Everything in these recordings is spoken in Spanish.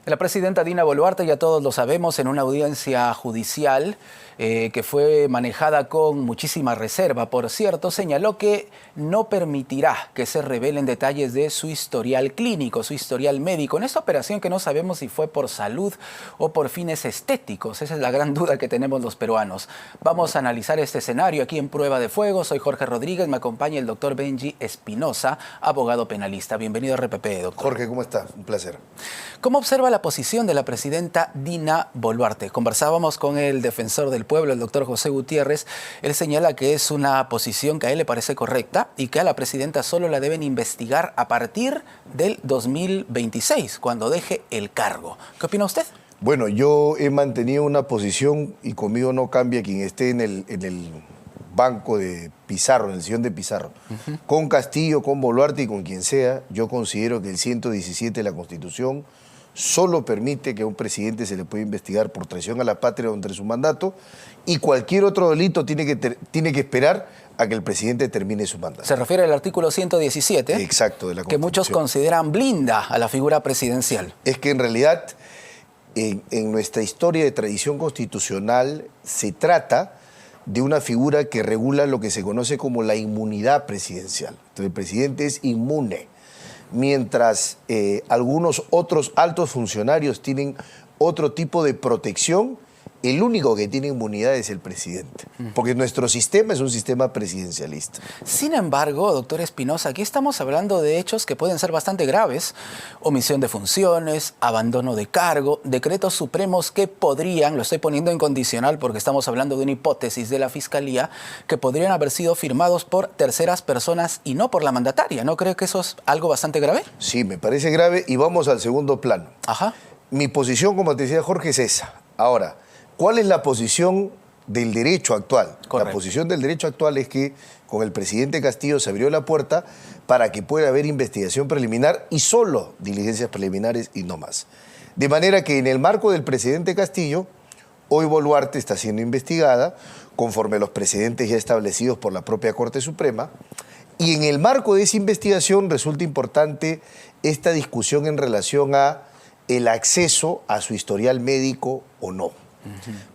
La presidenta Dina Boluarte, ya todos lo sabemos, en una audiencia judicial que fue manejada con muchísima reserva, por cierto, señaló que no permitirá que se revelen detalles de su historial clínico, su historial médico, en esta operación que no sabemos si fue por salud o por fines estéticos. Esa es la gran duda que tenemos los peruanos. Vamos a analizar este escenario aquí en Prueba de Fuego. Soy Jorge Rodríguez, me acompaña el doctor Benji Espinosa, abogado penalista. Bienvenido a RPP, doctor. Jorge, ¿cómo estás? Un placer. ¿Cómo observa la posición de la presidenta Dina Boluarte? Conversábamos con el defensor del pueblo, el doctor José Gutiérrez. Él señala que es una posición que a él le parece correcta y que a la presidenta solo la deben investigar a partir del 2026, cuando deje el cargo. ¿Qué opina usted? Bueno, yo he mantenido una posición y conmigo no cambia quien esté en el banco de Pizarro, en el sillón de Pizarro. Con Castillo, con Boluarte y con quien sea, yo considero que el 117 de la Constitución solo permite que a un presidente se le pueda investigar por traición a la patria durante su mandato y cualquier otro delito tiene que esperar a que el presidente termine su mandato. Se refiere al artículo 117, exacto, de la Constitución, que muchos consideran blinda a la figura presidencial. Es que en realidad en nuestra historia de tradición constitucional se trata de una figura que regula lo que se conoce como la inmunidad presidencial. Entonces el presidente es inmune, mientras algunos otros altos funcionarios tienen otro tipo de protección. El único que tiene inmunidad es el presidente, porque nuestro sistema es un sistema presidencialista. Sin embargo, doctor Espinosa, aquí estamos hablando de hechos que pueden ser bastante graves: omisión de funciones, abandono de cargo, decretos supremos que podrían, lo estoy poniendo en condicional porque estamos hablando de una hipótesis de la Fiscalía, que podrían haber sido firmados por terceras personas y no por la mandataria. ¿No cree que eso es algo bastante grave? Sí, me parece grave y vamos al segundo plano. Ajá. Mi posición, como te decía Jorge, es esa. Ahora, ¿cuál es la posición del derecho actual? Correcto. La posición del derecho actual es que con el presidente Castillo se abrió la puerta para que pueda haber investigación preliminar y solo diligencias preliminares y no más. De manera que en el marco del presidente Castillo, hoy Boluarte está siendo investigada conforme a los precedentes ya establecidos por la propia Corte Suprema, y en el marco de esa investigación resulta importante esta discusión en relación a el acceso a su historial médico o no.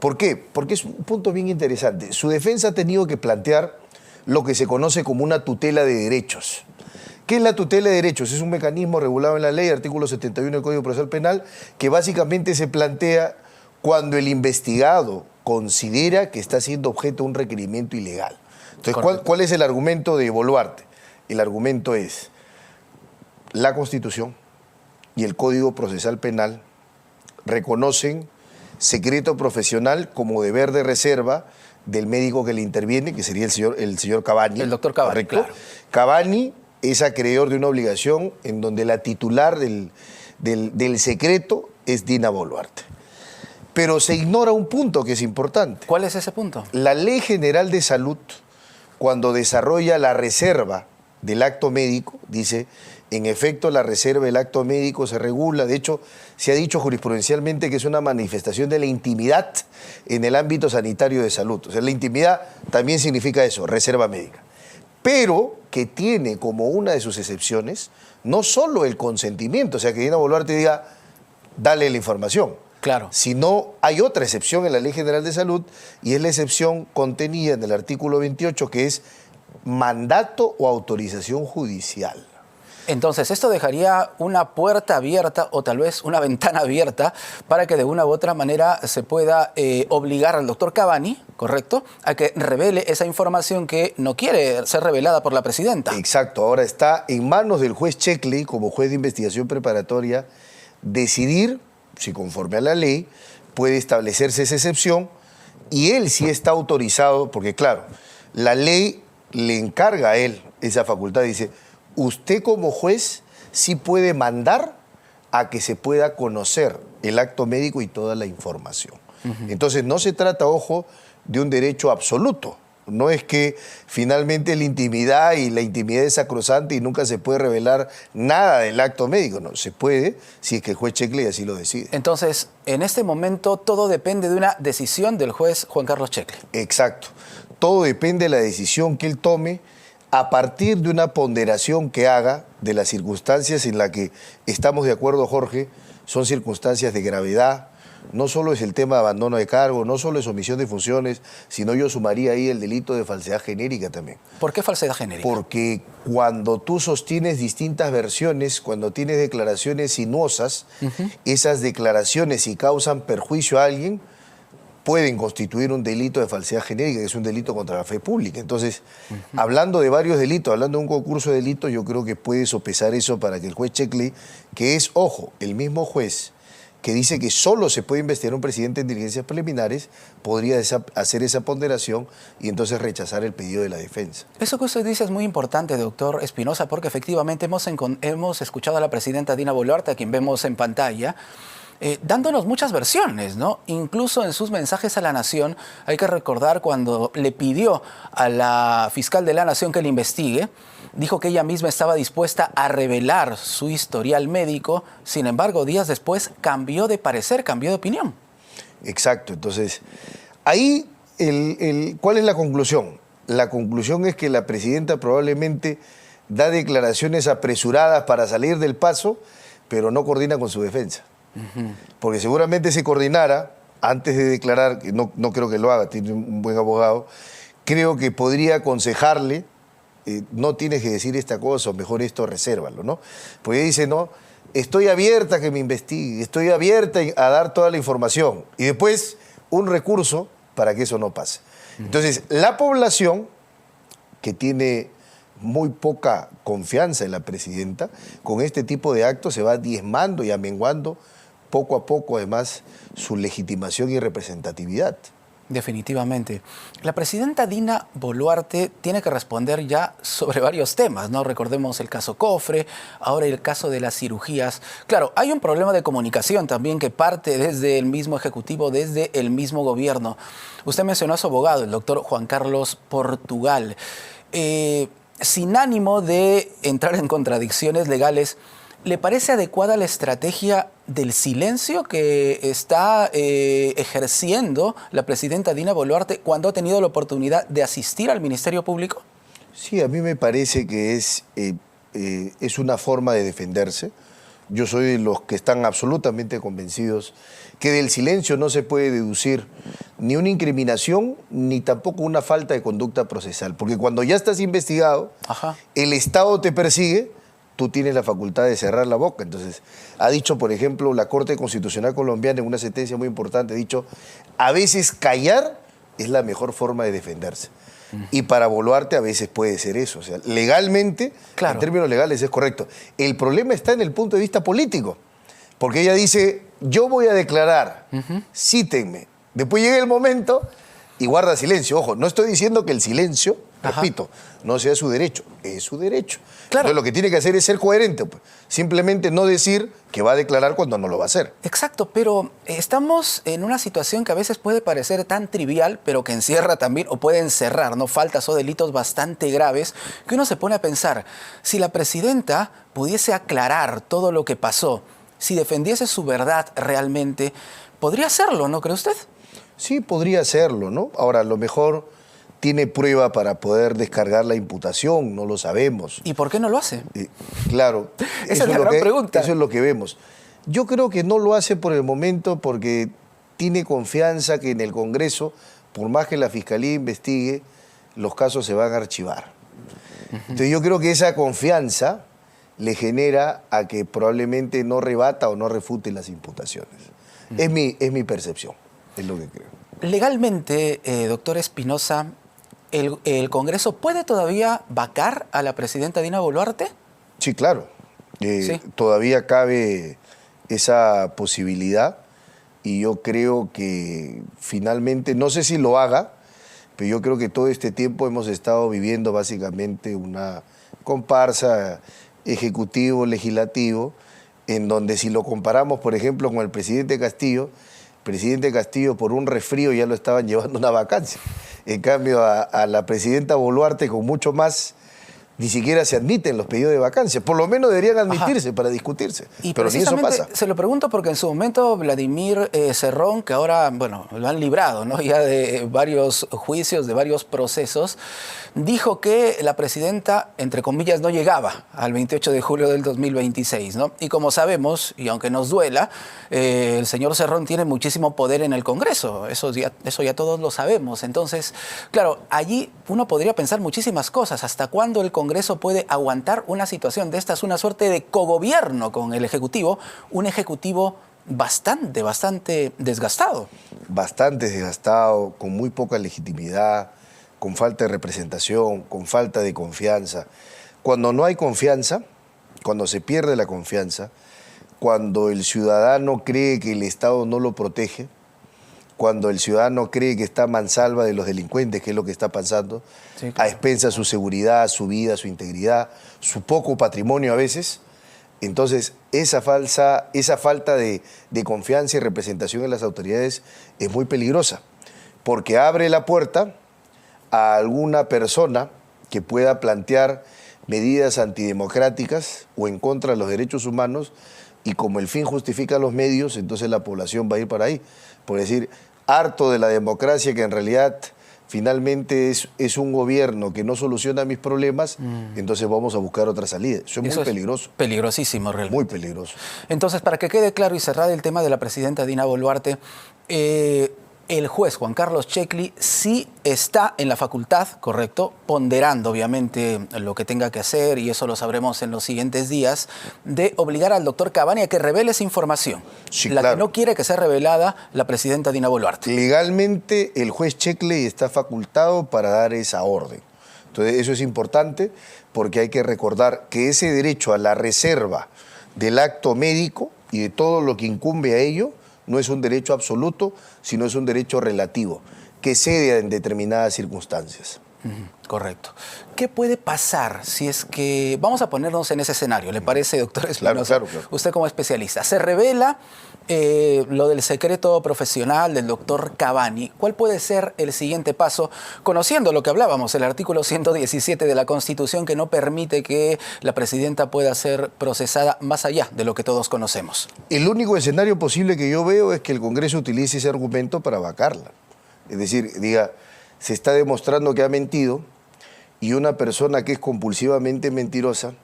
¿Por qué? Porque es un punto bien interesante. Su defensa ha tenido que plantear lo que se conoce como una tutela de derechos. ¿Qué es la tutela de derechos? Es un mecanismo regulado en la ley, artículo 71 del Código Procesal Penal, que básicamente se plantea cuando el investigado considera que está siendo objeto de un requerimiento ilegal. Entonces, ¿cuál es el argumento de Boluarte? El argumento es la Constitución y el Código Procesal Penal reconocen secreto profesional como deber de reserva del médico que le interviene, que sería el señor Cavani. El doctor Cavani, claro. Cavani es acreedor de una obligación en donde la titular del secreto es Dina Boluarte. Pero se ignora un punto que es importante. ¿Cuál es ese punto? La Ley General de Salud, cuando desarrolla la reserva del acto médico, dice: en efecto, la reserva del acto médico se regula. De hecho, se ha dicho jurisprudencialmente que es una manifestación de la intimidad en el ámbito sanitario de salud. O sea, la intimidad también significa eso, reserva médica. Pero que tiene como una de sus excepciones no solo el consentimiento, o sea, que Dina Boluarte diga, dale la información. Claro. Sino hay otra excepción en la Ley General de Salud, y es la excepción contenida en el artículo 28, que es mandato o autorización judicial. Entonces, esto dejaría una puerta abierta o tal vez una ventana abierta para que de una u otra manera se pueda obligar al doctor Cavani, ¿correcto?, a que revele esa información que no quiere ser revelada por la presidenta. Exacto. Ahora está en manos del juez Checkley, como juez de investigación preparatoria, decidir si conforme a la ley puede establecerse esa excepción, y él sí está autorizado, porque claro, la ley le encarga a él esa facultad, dice: usted como juez sí puede mandar a que se pueda conocer el acto médico y toda la información. Entonces no se trata, ojo, de un derecho absoluto. No es que finalmente la intimidad es sacrosanta y nunca se puede revelar nada del acto médico. No, se puede si es que el juez Checkley así lo decide. Entonces, en este momento todo depende de una decisión del juez Juan Carlos Checkley. Exacto. Todo depende de la decisión que él tome a partir de una ponderación que haga de las circunstancias en las que estamos de acuerdo, Jorge, son circunstancias de gravedad. No solo es el tema de abandono de cargo, no solo es omisión de funciones, sino yo sumaría ahí el delito de falsedad genérica también. ¿Por qué falsedad genérica? Porque cuando tú sostienes distintas versiones, cuando tienes declaraciones sinuosas, esas declaraciones, si causan perjuicio a alguien, pueden constituir un delito de falsedad genérica, que es un delito contra la fe pública. Entonces, hablando de varios delitos, hablando de un concurso de delitos, yo creo que puede sopesar eso para que el juez Checkley, que es, ojo, el mismo juez que dice que solo se puede investigar a un presidente en diligencias preliminares, podría hacer esa ponderación y entonces rechazar el pedido de la defensa. Eso que usted dice es muy importante, doctor Espinosa, porque efectivamente hemos escuchado a la presidenta Dina Boluarte, a quien vemos en pantalla, dándonos muchas versiones, ¿no? Incluso en sus mensajes a la Nación, hay que recordar cuando le pidió a la fiscal de la Nación que le investigue, dijo que ella misma estaba dispuesta a revelar su historial médico, sin embargo, días después cambió de parecer, cambió de opinión. Exacto, entonces, ahí, ¿cuál es la conclusión? La conclusión es que la presidenta probablemente da declaraciones apresuradas para salir del paso, pero no coordina con su defensa. Porque seguramente si coordinara, antes de declarar, que no creo que lo haga, tiene un buen abogado, creo que podría aconsejarle, no tienes que decir esta cosa, o mejor esto resérvalo, ¿no? Porque ella dice, no, estoy abierta a que me investigue, estoy abierta a dar toda la información. Y después un recurso para que eso no pase. Entonces, la población, que tiene muy poca confianza en la presidenta, con este tipo de actos se va diezmando y amenguando poco a poco, además, su legitimación y representatividad. Definitivamente. La presidenta Dina Boluarte tiene que responder ya sobre varios temas, ¿no? Recordemos el caso Cofre, ahora el caso de las cirugías. Claro, hay un problema de comunicación también que parte desde el mismo Ejecutivo, desde el mismo gobierno. Usted mencionó a su abogado, el doctor Juan Carlos Portugal. Sin ánimo de entrar en contradicciones legales, ¿le parece adecuada la estrategia del silencio que está ejerciendo la presidenta Dina Boluarte cuando ha tenido la oportunidad de asistir al Ministerio Público? Sí, a mí me parece que es una forma de defenderse. Yo soy de los que están absolutamente convencidos que del silencio no se puede deducir ni una incriminación ni tampoco una falta de conducta procesal. Porque cuando ya estás investigado, el Estado te persigue, tú tienes la facultad de cerrar la boca. Entonces, ha dicho, por ejemplo, la Corte Constitucional Colombiana en una sentencia muy importante, ha dicho, a veces callar es la mejor forma de defenderse. Y para Boluarte a veces puede ser eso. O sea, legalmente, claro, en términos legales es correcto. El problema está en el punto de vista político. Porque ella dice, yo voy a declarar, cítenme. Después llega el momento y guarda silencio. Ojo, no estoy diciendo que el silencio, repito, no sea su derecho, es su derecho. Claro. Entonces lo que tiene que hacer es ser coherente, pues. Simplemente no decir que va a declarar cuando no lo va a hacer. Exacto, pero estamos en una situación que a veces puede parecer tan trivial, pero que encierra también, o puede encerrar, ¿no?, faltas o delitos bastante graves, que uno se pone a pensar, si la presidenta pudiese aclarar todo lo que pasó, si defendiese su verdad realmente, podría hacerlo, ¿no cree usted? Sí, podría hacerlo, ¿no? Ahora, a lo mejor tiene prueba para poder descargar la imputación, no lo sabemos. ¿Y por qué no lo hace? Claro. Esa es la gran pregunta. Eso es lo que vemos. Yo creo que no lo hace por el momento porque tiene confianza que en el Congreso, por más que la Fiscalía investigue, los casos se van a archivar. Entonces yo creo que esa confianza le genera a que probablemente no rebata o no refute las imputaciones. Es mi percepción, es lo que creo. Legalmente, doctor Espinosa, ¿el Congreso puede todavía vacar a la presidenta Dina Boluarte? Sí, claro. ¿Sí? Todavía cabe esa posibilidad y yo creo que finalmente, no sé si lo haga, pero yo creo que todo este tiempo hemos estado viviendo básicamente una comparsa ejecutivo-legislativo en donde si lo comparamos, por ejemplo, con el presidente Castillo por un resfrío ya lo estaban llevando a una vacancia. En cambio, a la presidenta Boluarte con mucho más ni siquiera se admiten los pedidos de vacancia. Por lo menos deberían admitirse para discutirse. Y pero ni eso pasa. Se lo pregunto porque en su momento Vladimir Cerrón, que ahora, bueno, lo han librado, ¿no?, ya de varios juicios, de varios procesos, dijo que la presidenta, entre comillas, no llegaba al 28 de julio del 2026, ¿no? Y como sabemos, y aunque nos duela, el señor Cerrón tiene muchísimo poder en el Congreso. Eso ya todos lo sabemos. Entonces, claro, allí uno podría pensar muchísimas cosas. ¿Hasta cuándo el Congreso puede aguantar una situación de estas, una suerte de cogobierno con el Ejecutivo, un Ejecutivo bastante desgastado? Bastante desgastado, con muy poca legitimidad, con falta de representación, con falta de confianza. Cuando no hay confianza, cuando se pierde la confianza, cuando el ciudadano cree que el Estado no lo protege, cuando el ciudadano cree que está a mansalva de los delincuentes, que es lo que está pasando, sí, claro, a expensas de su seguridad, su vida, su integridad, su poco patrimonio a veces, entonces esa falta de confianza y representación en las autoridades es muy peligrosa, porque abre la puerta a alguna persona que pueda plantear medidas antidemocráticas o en contra de los derechos humanos, y como el fin justifica los medios, entonces la población va a ir para ahí. Por decir, harto de la democracia, que en realidad finalmente es un gobierno que no soluciona mis problemas, entonces vamos a buscar otra salida. Eso es muy peligroso. Peligrosísimo, realmente. Muy peligroso. Entonces, para que quede claro y cerrado el tema de la presidenta Dina Boluarte, el juez Juan Carlos Checli sí está en la facultad, correcto, ponderando obviamente lo que tenga que hacer, y eso lo sabremos en los siguientes días, de obligar al doctor Cavani a que revele esa información, sí, la claro, que no quiere que sea revelada la presidenta Dina Boluarte. Legalmente el juez Checli está facultado para dar esa orden. Entonces eso es importante, porque hay que recordar que ese derecho a la reserva del acto médico y de todo lo que incumbe a ello no es un derecho absoluto, sino es un derecho relativo, que cede en determinadas circunstancias. Correcto. ¿Qué puede pasar si es que, vamos a ponernos en ese escenario, ¿le parece, doctor Espinosa? Claro. Usted como especialista, se revela lo del secreto profesional del doctor Cavani. ¿Cuál puede ser el siguiente paso? Conociendo lo que hablábamos, el artículo 117 de la Constitución, que no permite que la presidenta pueda ser procesada más allá de lo que todos conocemos. El único escenario posible que yo veo es que el Congreso utilice ese argumento para vacarla. Es decir, diga, se está demostrando que ha mentido, y una persona que es compulsivamente mentirosa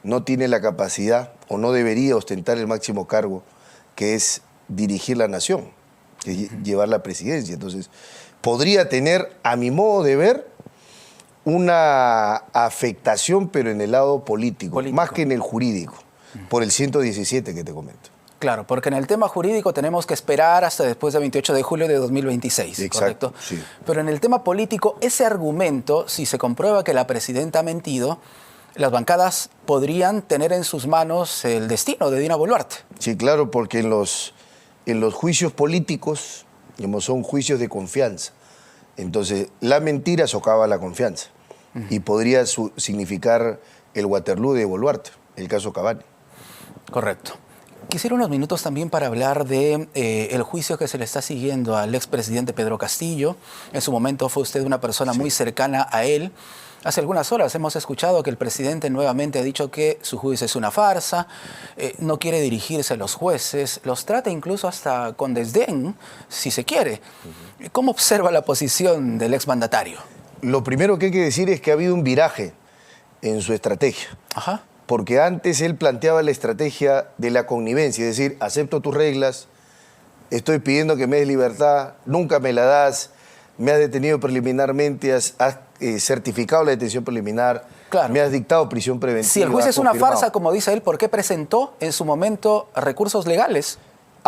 no tiene la capacidad o no debería ostentar el máximo cargo, que es dirigir la nación, que es llevar la presidencia. Entonces, podría tener, a mi modo de ver, una afectación, pero en el lado político, más que en el jurídico, por el 117 que te comento. Claro, porque en el tema jurídico tenemos que esperar hasta después del 28 de julio de 2026, exacto, ¿correcto? Sí. Pero en el tema político, ese argumento, si se comprueba que la presidenta ha mentido, las bancadas podrían tener en sus manos el destino de Dina Boluarte. Sí, claro, porque en los juicios políticos, digamos, son juicios de confianza. Entonces, la mentira socava la confianza. Y podría significar el Waterloo de Boluarte, el caso Cavani. Correcto. Quisiera unos minutos también para hablar de el juicio que se le está siguiendo al expresidente Pedro Castillo. En su momento fue usted una persona muy cercana a él. Hace algunas horas hemos escuchado que el presidente nuevamente ha dicho que su juicio es una farsa, no quiere dirigirse a los jueces, los trata incluso hasta con desdén, si se quiere. ¿Cómo observa la posición del exmandatario? Lo primero que hay que decir es que ha habido un viraje en su estrategia. Ajá. Porque antes él planteaba la estrategia de la connivencia, es decir, acepto tus reglas, estoy pidiendo que me des libertad, nunca me la das, me has detenido preliminarmente, has certificado la detención preliminar, claro, me has dictado prisión preventiva. Si el juicio es una farsa, como dice él, ¿por qué presentó en su momento recursos legales?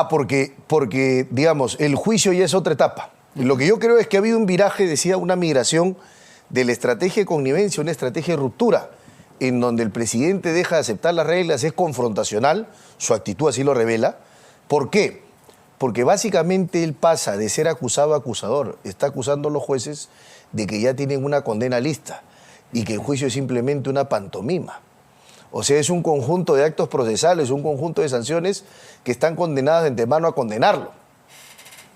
Porque, digamos, el juicio ya es otra etapa. Lo que yo creo es que ha habido un viraje, decía, una migración de la estrategia de connivencia a una estrategia de ruptura, en donde el presidente deja de aceptar las reglas, es confrontacional, su actitud así lo revela. ¿Por qué? Porque básicamente él pasa de ser acusado a acusador, está acusando a los jueces de que ya tienen una condena lista y que el juicio es simplemente una pantomima. O sea, es un conjunto de actos procesales, un conjunto de sanciones que están condenadas de antemano a condenarlo,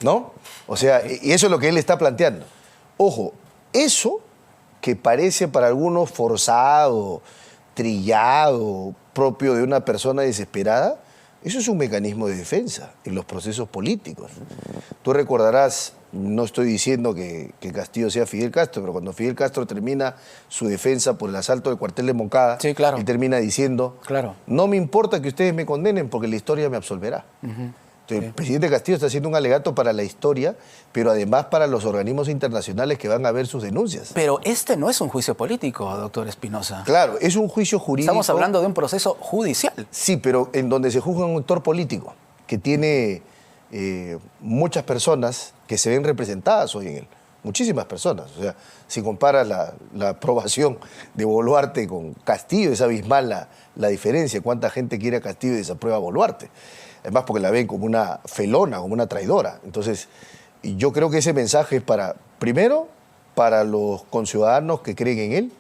¿no? O sea, y eso es lo que él está planteando. Ojo, eso que parece para algunos forzado, trillado, propio de una persona desesperada, eso es un mecanismo de defensa en los procesos políticos. Tú recordarás, no estoy diciendo que Castillo sea Fidel Castro, pero cuando Fidel Castro termina su defensa por el asalto del cuartel de Moncada, sí, claro, él termina diciendo, claro, no me importa que ustedes me condenen porque la historia me absolverá. Entonces, el presidente Castillo está haciendo un alegato para la historia, pero además para los organismos internacionales que van a ver sus denuncias. Pero este no es un juicio político, doctor Espinosa. Claro, es un juicio jurídico. Estamos hablando de un proceso judicial. Sí, pero en donde se juzga un actor político que tiene muchas personas que se ven representadas hoy en él. Muchísimas personas. O sea, si comparas la aprobación de Boluarte con Castillo, es abismal la diferencia. ¿Cuánta gente quiere a Castillo y desaprueba a Boluarte? Además porque la ven como una felona, como una traidora. Entonces, yo creo que ese mensaje es primero, para los conciudadanos que creen en él.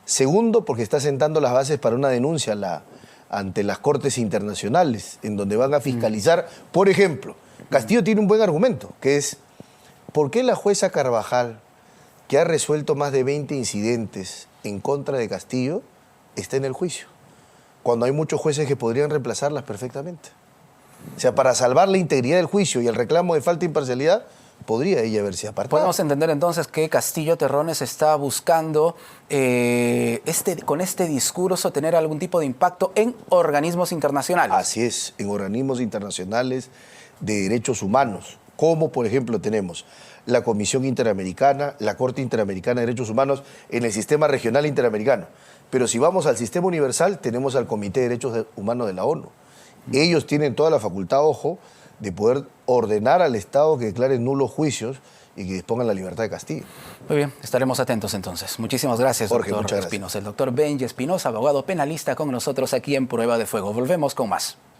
Segundo, porque está sentando las bases para una denuncia ante las cortes internacionales, en donde van a fiscalizar. Por ejemplo, Castillo tiene un buen argumento, que es, ¿por qué la jueza Carvajal, que ha resuelto más de 20 incidentes en contra de Castillo, está en el juicio? Cuando hay muchos jueces que podrían reemplazarlas perfectamente. O sea, para salvar la integridad del juicio y el reclamo de falta de imparcialidad, podría ella haberse apartado. Podemos entender entonces que Castillo Terrones está buscando con este discurso tener algún tipo de impacto en organismos internacionales. Así es, en organismos internacionales de derechos humanos, como por ejemplo tenemos la Comisión Interamericana, la Corte Interamericana de Derechos Humanos en el sistema regional interamericano. Pero si vamos al sistema universal, tenemos al Comité de Derechos Humanos de la ONU. Ellos tienen toda la facultad, ojo, de poder ordenar al Estado que declare nulos juicios y que dispongan la libertad de Castillo. Muy bien, estaremos atentos entonces. Muchísimas gracias, Jorge, doctor muchas gracias. Espinosa. El doctor Benji Espinosa, abogado penalista, con nosotros aquí en Prueba de Fuego. Volvemos con más.